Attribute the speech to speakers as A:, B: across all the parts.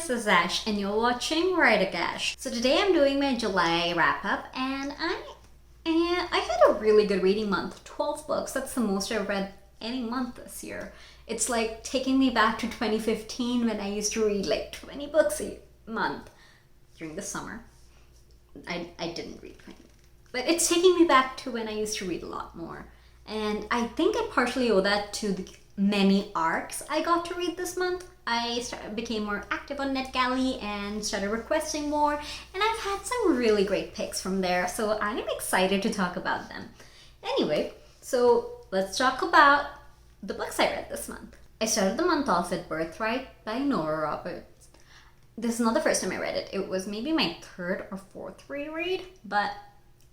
A: this is Ash and you're watching WriterGAsh. So today I'm doing my July wrap-up and I had a really good reading month. 12 books, that's the most I've read any month this year. It's like taking me back to 2015 when I used to read like 20 books a month during the summer. I didn't read 20, but it's taking me back to when I used to read a lot more. And I think I partially owe that to the many arcs I got to read this month. I became more active on NetGalley and started requesting more, and I've had some really great picks from there, so I'm excited to talk about them. Anyway, so let's talk about the books I read this month. I started the month off with Birthright by Nora Roberts. This is not the first time I read it. It was maybe my third or fourth reread, but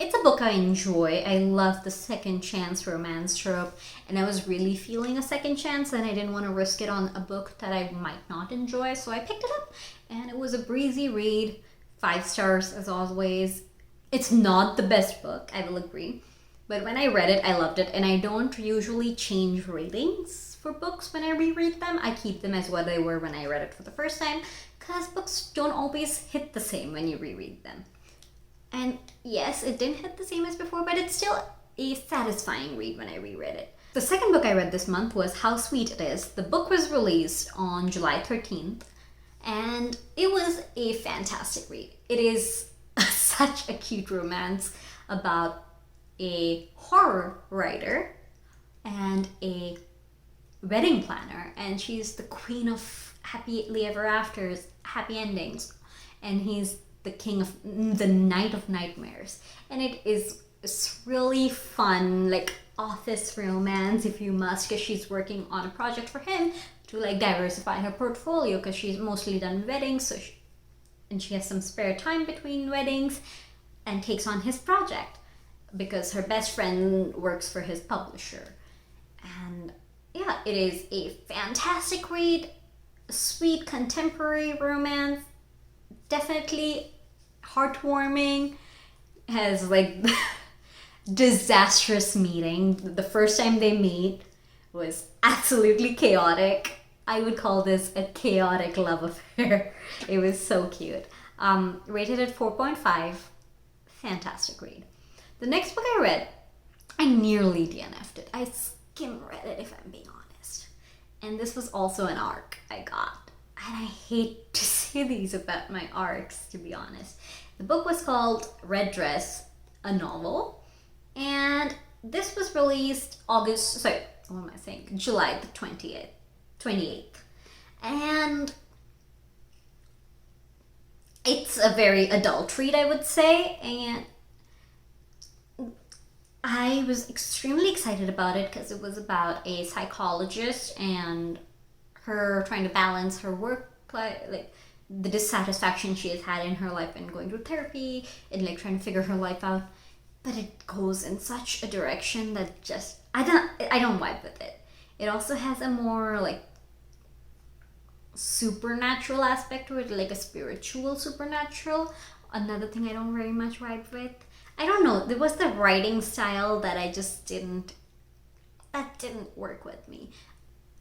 A: it's a book I enjoy. I love the second chance romance trope, and I was really feeling a second chance and I didn't want to risk it on a book that I might not enjoy, so I picked it up and it was a breezy read. 5 stars as always. It's not the best book, I will agree, but when I read it, I loved it, and I don't usually change ratings for books when I reread them. I keep them as what they were when I read it for the first time, because books don't always hit the same when you reread them. And yes, it didn't hit the same as before, but it's still a satisfying read when I reread it. The second book I read this month was How Sweet It Is. The book was released on July 13th, and it was a fantastic read. It is such a cute romance about a horror writer and a wedding planner, and she's the queen of happily ever afters, happy endings, and he's the king of the night of nightmares. And it's really fun, like office romance if you must, because she's working on a project for him to like diversify her portfolio, because she's mostly done weddings, and she has some spare time between weddings and takes on his project because her best friend works for his publisher. And yeah, it is a fantastic read, sweet contemporary romance, definitely heartwarming, has like disastrous meeting. The first time they meet was absolutely chaotic. I would call this a chaotic love affair. It was so cute. Rated at 4.5. Fantastic read. The next book I read, I nearly DNF'd it. I skim read it, if I'm being honest. And this was also an arc I got. And I hate to say these about my arcs, to be honest. The book was called Red Dress, a novel. And this was released July the 28th. And it's a very adult read, I would say. And I was extremely excited about it because it was about a psychologist and her trying to balance her work life, like the dissatisfaction she has had in her life and going through therapy and like trying to figure her life out. But it goes in such a direction that just I don't vibe with it. It also has a more like supernatural aspect to it, like a spiritual supernatural. Another thing I don't very much vibe with. I don't know. There was the writing style that I just didn't work with me.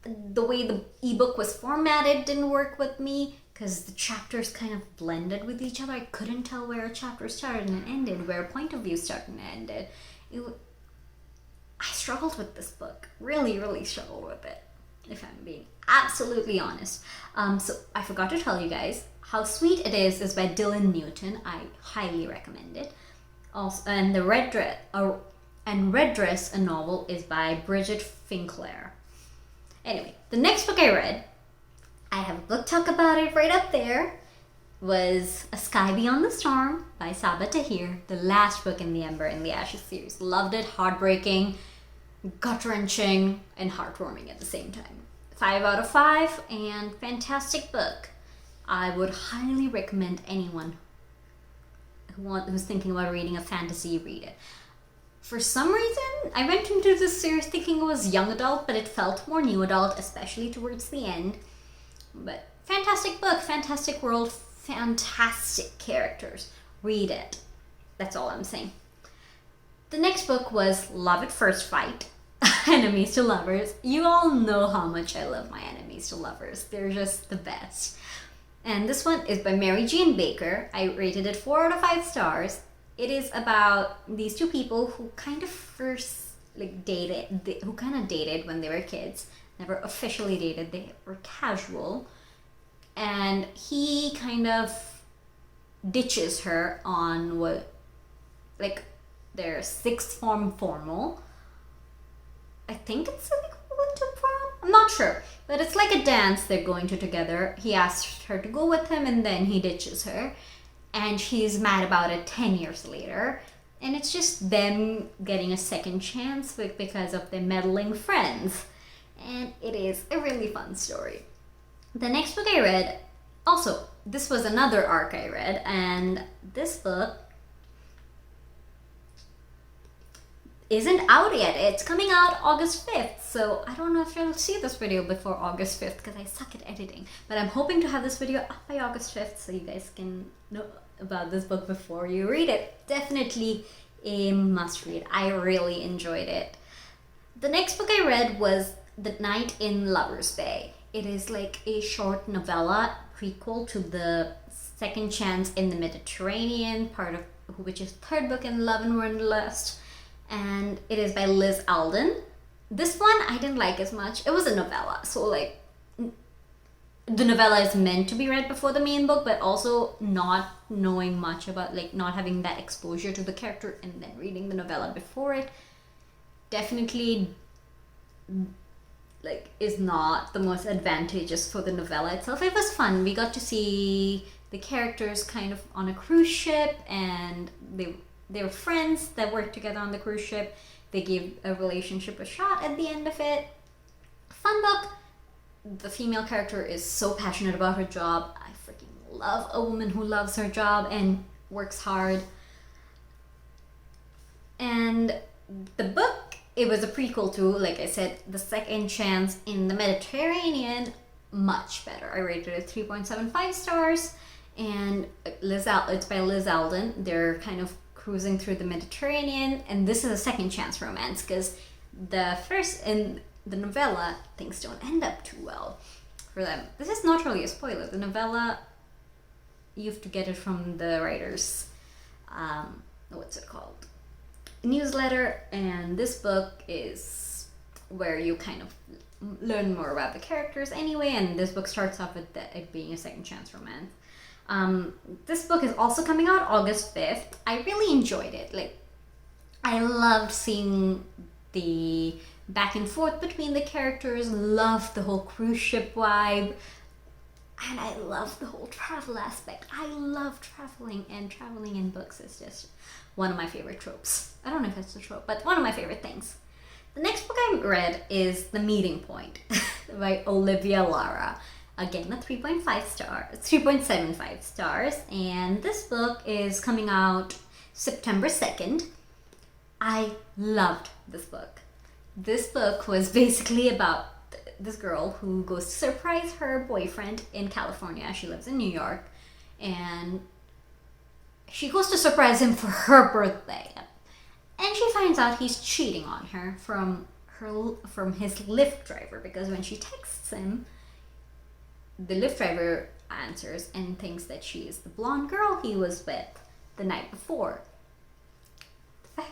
A: The way the ebook was formatted didn't work with me because the chapters kind of blended with each other. I couldn't tell where a chapter started and ended, where a point of view started and ended. I struggled with this book. Really, really struggled with it, if I'm being absolutely honest. So I forgot to tell you guys, How Sweet It Is by Dylan Newton. I highly recommend it. Also, and Red Dress, a novel, is by Bridget Finkler. Anyway, the next book I read, I have a book talk about it right up there, was A Sky Beyond the Storm by Saba Tahir, the last book in the Ember and the Ashes series. Loved it, heartbreaking, gut-wrenching, and heartwarming at the same time. 5 out of 5, and fantastic book. I would highly recommend anyone who's thinking about reading a fantasy read it. For some reason, I went into this series thinking it was young adult, but it felt more new adult, especially towards the end. But fantastic book, fantastic world, fantastic characters. Read it. That's all I'm saying. The next book was Love at First Fight, Enemies to Lovers. You all know how much I love my enemies to lovers. They're just the best. And this one is by Mary Jane Baker. I rated it 4 out of 5 stars. It is about these two people who kind of first who kind of dated when they were kids. Never officially dated, they were casual. And he kind of ditches her on their sixth form formal. I think it's an equivalent to prom. I'm not sure, but it's like a dance they're going to together. He asks her to go with him, and then he ditches her, and she's mad about it 10 years later. And it's just them getting a second chance because of their meddling friends. And it is a really fun story. The next book I read, also, this was another arc I read, and this book isn't out yet. It's coming out August 5th, so I don't know if you'll see this video before August 5th because I suck at editing. But I'm hoping to have this video up by August 5th so you guys can know about this book before you read it. Definitely a must read. I really enjoyed it. The next book I read was The Night in Lover's Bay. It is like a short novella prequel to the Second Chance in the Mediterranean, which is third book in Love and Wanderlust. And it is by Liz Alden. This one I didn't like as much. It was a novella, so the novella is meant to be read before the main book, but also not knowing much about, not having that exposure to the character and then reading the novella before it definitely is not the most advantageous for the novella itself. It was fun. We got to see the characters kind of on a cruise ship, and they were friends that worked together on the cruise ship. They gave a relationship a shot at the end of it. Fun book. The female character is so passionate about her job. I freaking love a woman who loves her job and works hard. And the book, it was a prequel to, like I said, The Second Chance in the Mediterranean. Much better. I rated it 3.75 stars. And it's by Liz Alden. They're kind of cruising through the Mediterranean, and this is a second chance romance because the first in the novella, things don't end up too well for them. This is not really a spoiler. The novella, you have to get it from the writer's newsletter, and this book is where you kind of learn more about the characters anyway, and this book starts off with it being a second chance romance. This book is also coming out August 5th. I really enjoyed it. I loved seeing the back and forth between the characters, loved the whole cruise ship vibe, and I love the whole travel aspect. I love traveling, and traveling in books is just one of my favorite tropes. I don't know if it's a trope, but one of my favorite things. The next book I read is The Meeting Point by Olivia Lara. Again, a 3.75 stars, and this book is coming out September 2nd. I loved this book. This book was basically about this girl who goes to surprise her boyfriend in California. She lives in New York, and she goes to surprise him for her birthday. And she finds out he's cheating on her from his Lyft driver, because when she texts him, the Lyft driver answers and thinks that she is the blonde girl he was with the night before.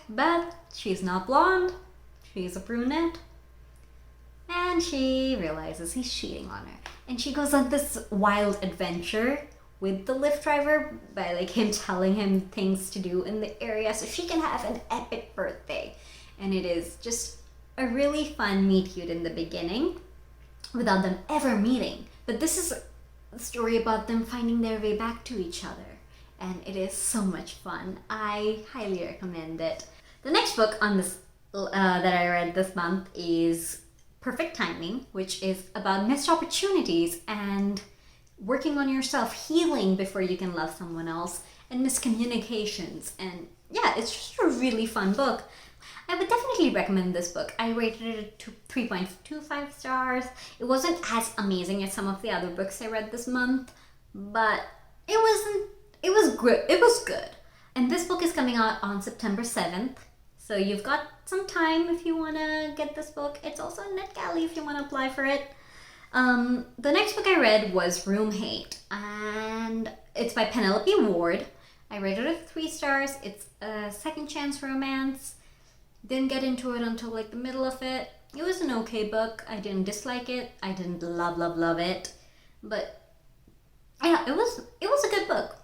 A: But she's not blonde, she's a brunette. And she realizes he's cheating on her. And she goes on this wild adventure with the Lyft driver by him telling him things to do in the area so she can have an epic birthday. And it is just a really fun meet cute in the beginning without them ever meeting. But this is a story about them finding their way back to each other, and it is so much fun. I highly recommend it. The next book on this that I read this month is Perfect Timing, which is about missed opportunities and working on yourself, healing before you can love someone else, and miscommunications. And yeah, it's just a really fun book. I would definitely recommend this book. I rated it to 3.25 stars. It wasn't as amazing as some of the other books I read this month, but it was good. And this book is coming out on September 7th. So you've got some time if you want to get this book. It's also in NetGalley if you want to apply for it. The next book I read was Room Hate, and it's by Penelope Ward. I rated it 3 stars. It's a second chance romance. Didn't get into it until like the middle of it. It was an okay book. I didn't dislike it. I didn't love it. But yeah, it was a good book.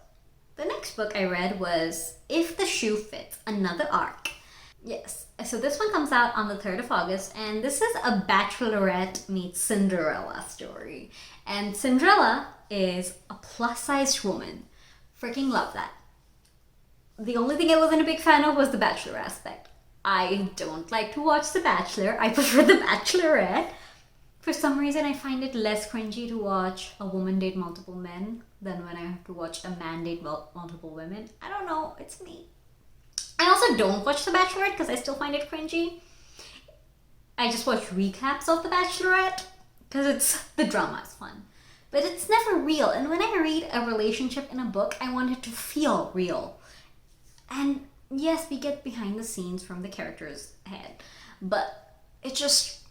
A: The next book I read was If the Shoe Fits, another arc. Yes, so this one comes out on the 3rd of August, and this is a bachelorette meets Cinderella story. And Cinderella is a plus-sized woman. Freaking love that. The only thing I wasn't a big fan of was the bachelor aspect. I don't like to watch The Bachelor. I prefer The Bachelorette. For some reason, I find it less cringy to watch a woman date multiple men than when I have to watch a man date multiple women. I don't know, it's me. I also don't watch The Bachelorette because I still find it cringy. I just watch recaps of The Bachelorette because the drama is fun. But it's never real, and when I read a relationship in a book, I want it to feel real. And yes, we get behind the scenes from the character's head, but it's just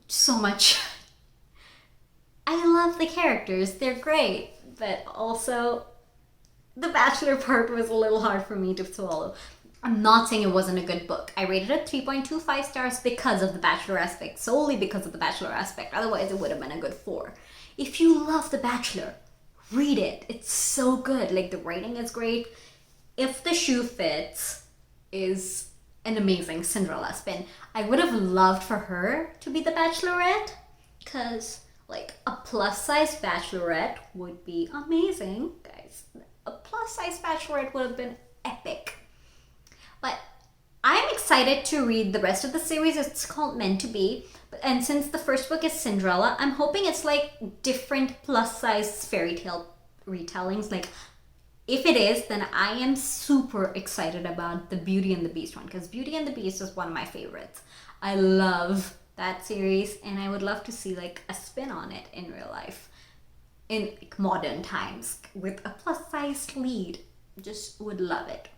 A: so much. I love the characters, they're great, but also the Bachelor part was a little hard for me to swallow. I'm not saying it wasn't a good book. I rated it 3.25 stars because of the Bachelor aspect, solely because of the Bachelor aspect. Otherwise, it would have been a good 4. If you love The Bachelor, read it. It's so good. Like, the writing is great. If the Shoe Fits is an amazing Cinderella spin. I would have loved for her to be the Bachelorette, because like a plus-size Bachelorette would be amazing, guys. A plus-size Bachelorette would have been epic. But I'm excited to read the rest of the series. It's called Meant to Be. And since the first book is Cinderella, I'm hoping it's like different plus-size fairy tale retellings. Like, if it is, then I am super excited about the Beauty and the Beast one, because Beauty and the Beast is one of my favorites. I love that series, and I would love to see like a spin on it in real life, in like, modern times, with a plus-sized lead. Just would love it.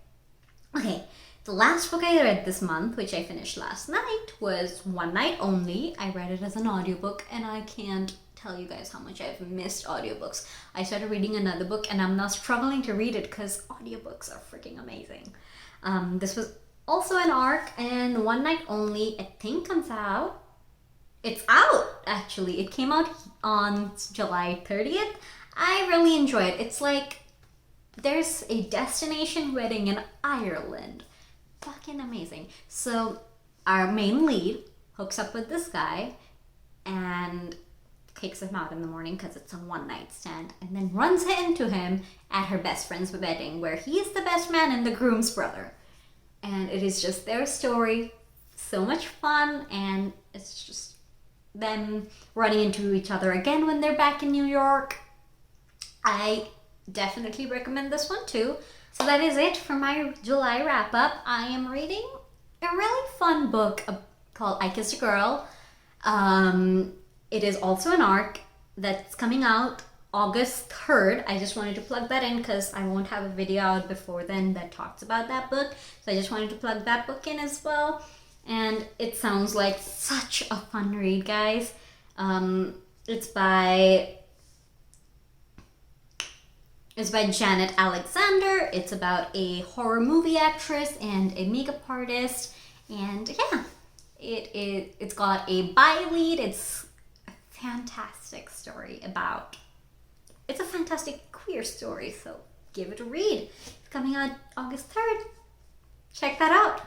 A: Okay, the last book I read this month, which I finished last night, was One Night Only. I read it as an audiobook, and I can't tell you guys how much I've missed audiobooks. I started reading another book, and I'm now struggling to read it because audiobooks are freaking amazing. This was also an arc, and One Night Only, I think, comes out. It's out, actually. It came out on July 30th. I really enjoy it. It's like there's a destination wedding in Ireland. Fucking amazing. So our main lead hooks up with this guy and kicks him out in the morning because it's a one-night stand, and then runs into him at her best friend's wedding, where he is the best man and the groom's brother. And it is just their story. So much fun, and it's just them running into each other again when they're back in New York. I definitely recommend this one too. So that is it for my July wrap-up. I am reading a really fun book called I Kissed a Girl. It is also an arc that's coming out August 3rd. I just wanted to plug that in because I won't have a video out before then that talks about that book. So I just wanted to plug that book in as well. And it sounds like such a fun read, guys. It's by Janet Alexander. It's about a horror movie actress and a makeup artist. And yeah, it's got a bi lead. It's fantastic story about, it's a fantastic queer story, so give it a read. It's coming out August 3rd. Check that out.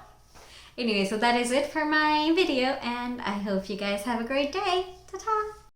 A: Anyway, so that is it for my video, and I hope you guys have a great day. Ta-ta!